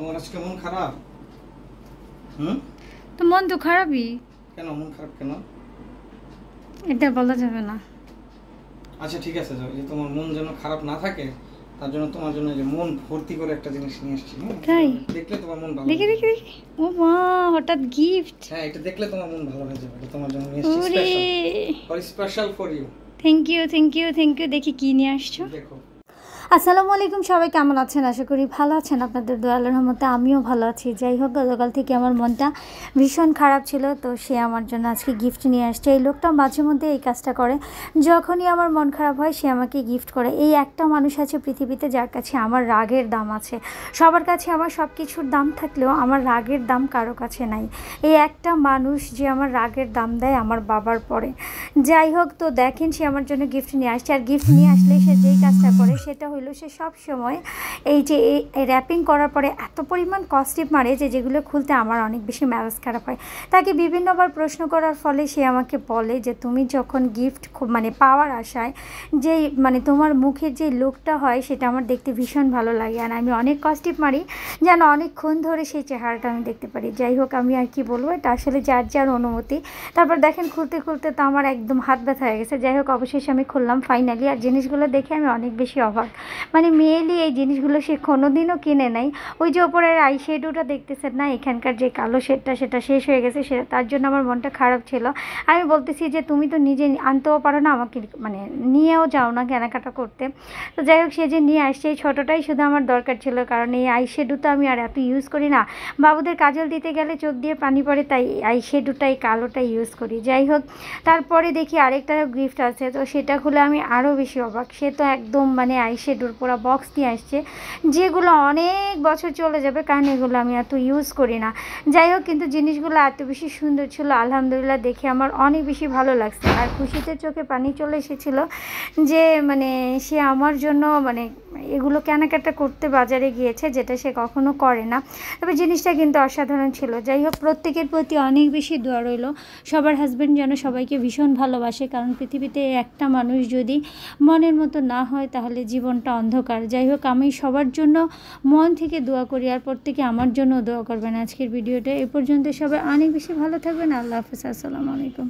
তোমার আজকে মন খারাপ? তো মন তো খারাপই। কেন মন খারাপ কেন? এটা বলা যাবে না। আচ্ছা ঠিক আছে, যে তোমার মন যেন খারাপ না থাকে তার জন্য তোমার জন্য যে মন ভর্তি করে একটা জিনিস নিয়ে আসছি। তাই দেখলে তোমার মন ভালো দেখি দেখি দেখি। ও মা, হঠাৎ গিফট! হ্যাঁ, এটা দেখলে তোমার মন ভালো হয়ে যাবে। এটা তোমার জন্য নিয়ে আসছি, special for you. Thank you thank you thank you. দেখি কি নিয়ে আসছো। দেখো। আসসালামু আলাইকুম, সবাই কেমন আছেন? আশা করি ভালো আছেন। আপনাদের দোয়ার রহমতে আমিও ভালো আছি। যাই হোক, গতকাল থেকে আমার মনটা ভীষণ খারাপ ছিল, তো সে আমার জন্য আজকে গিফট নিয়ে আসছে। এই লোকটা মাঝে মধ্যে এই কাজটা করে, যখনই আমার মন খারাপ হয় সে আমাকে গিফট করে। এই একটা মানুষ আছে পৃথিবীতে যার কাছে আমার রাগের দাম আছে। সবার কাছে আমার সব কিছুর দাম থাকলেও আমার রাগের দাম কারো কাছে নাই। এই একটা মানুষ যে আমার রাগের দাম দেয় আমার বাবার পরে। যাই হোক, তো দেখেন সে আমার জন্য গিফট নিয়ে আসছে। আর গিফট নিয়ে আসলে সে যেই কাজটা করে সেটা হলো সে সব সময় এই যে র্যাপিং করার পরে এত পরিমাণ কস্টিপ মারে যেগুলো খুলতে আমার অনেক বেশি মেজাজ খারাপ হয়। তাকে বিভিন্নবার প্রশ্ন করার ফলে সে আমাকে বলে যে তুমি যখন গিফট পাওয়ার আশায় যেই তোমার মুখের যে লুকটা হয় সেটা আমার দেখতে ভীষণ ভালো লাগে। আর আমি অনেক কস্টিপ মারি যেন অনেকক্ষণ ধরে সেই চেহারাটা আমি দেখতে পারি। যাই হোক, আমি আর কি বলবো, এটা আসলে যার যার অনুমতি। তারপর দেখেন খুলতে খুলতে তো আমার একদম হাত ব্যথা হয়ে গেছে। যাই হোক, অবশেষে আমি খুললাম ফাইনালি। আর জিনিসগুলো দেখে আমি অনেক বেশি অবাক। মেয়েলি এই জিনিসগুলো সে কোনোদিনও কিনে নেয়। ওই যে ওপরের আই শেডোটা দেখতেছেন না, এখানকার যে কালো শেডটা সেটা শেষ হয়ে গেছে, সেটা তার জন্য আমার মনটা খারাপ ছিল। আমি বলতেছি যে তুমি তো নিজে আনতেও পারো না, আমাকে নিয়েও যাও না কেনাকাটা করতে। তো যাই হোক, সে যে নিয়ে আসছে এই ছোটোটাই শুধু আমার দরকার ছিল, কারণ এই আই শেডো তো আমি আর এত ইউজ করি না। বাবুদের কাজল দিতে গেলে চোখ দিয়ে পানি পড়ে, তাই আই শেডোটাই কালোটাই ইউজ করি। যাই হোক, তারপরে দেখি আরেকটা গিফট আছে, তো সেটা খুলে আমি আরও বেশি অবাক। সে তো একদম আই শেডোর পুরো বক্স দিয়ে আসছে, যেগুলো অনেক বছর চলে যাবে, কারণ এগুলো আমি এত ইউজ করি না। যাই হোক, কিন্তু জিনিসগুলো এত বেশি সুন্দর ছিল, আলহামদুলিল্লাহ, দেখে আমার অনেক বেশি ভালো লাগছে। আর খুশিতে চোখে পানি চলে এসেছিল যে সে আমার জন্য এগুলো কেনাকাটা করতে বাজারে গিয়েছে, যেটা সে কখনো করে না। তবে জিনিসটা কিন্তু অসাধারণ ছিল। যাই হোক, প্রত্যেকের প্রতি অনেক বেশি দোয়া রইল, সবার হাজব্যান্ড যেন সবাইকে ভীষণ ভালোবাসে, কারণ পৃথিবীতে একটা মানুষ যদি মনের মতো না হয় তাহলে জীবনটা অন্ধকার। যাই হোক, আমি সবার জন্য মন থেকে দোয়া করি, আর প্রত্যেকে আমার জন্য দোয়া করবেন। আজকের ভিডিওটা এ পর্যন্ত। সবাই অনেক বেশি ভালো থাকবেন। আল্লাহ হাফেজ, আসসালামু আলাইকুম।